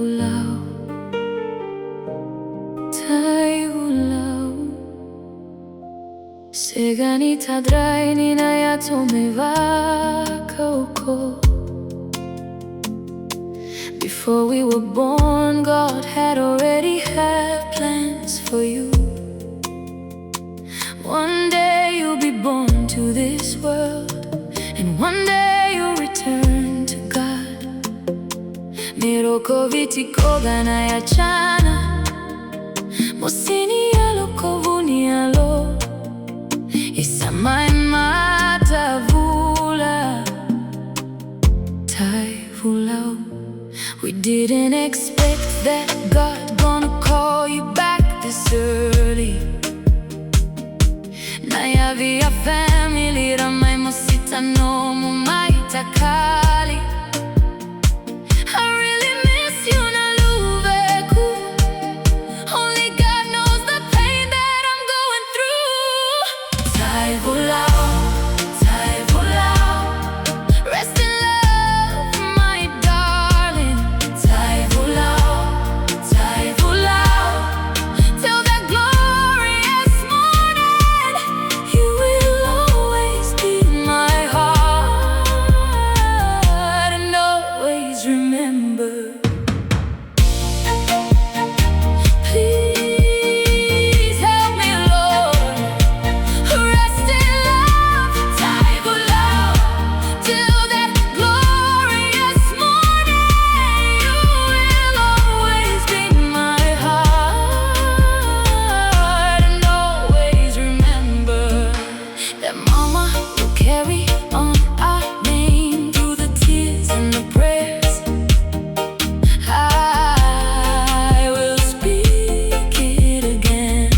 Vulau, Tai Vulau. Segani tadrai ni na ya tomeva koko. Before we were born, God had already had plans for you. One day you'll be born to this world, and one day you'll return to God. Miroko vitikoga na ya chana, mosini yalo kovuni yalo, isamai mata vula. Tai Vulau. We didn't expect that God gonna call you back this early. Naya via family ramai mosita no mumaita kali. I really miss you na luveku. Only God knows the pain that I'm going through. Tai Vulau, Tai Vulau, rest in love, my darling. Tai Vulau, Tai Vulau, till that glorious morning, you will always be my heart, and always remember. Please help me, Lord, rest in love, Tai Vulau, till that glorious morning, you will always be my heart, and always remember that Mama will carry on our name through the tears and the prayers. I will speak it again.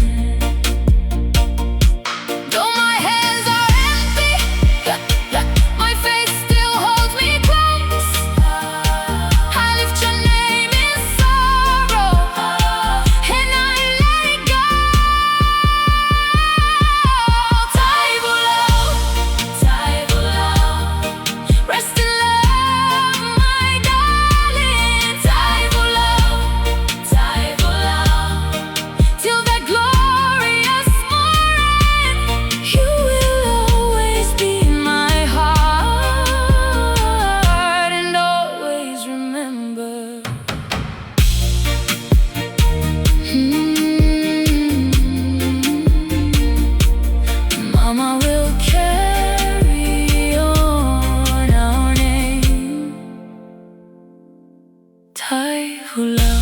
Though my hands are empty, my faith still holds me close. I lift your name in sorrow, and I let it go. Tai Vulau, Tai Vulau, rest in love, my darling. Tai Vulau, Tai Vulau, till that glorious morning, you will always be my heart, and always remember. Mama will carry on our name. Tai Vulau.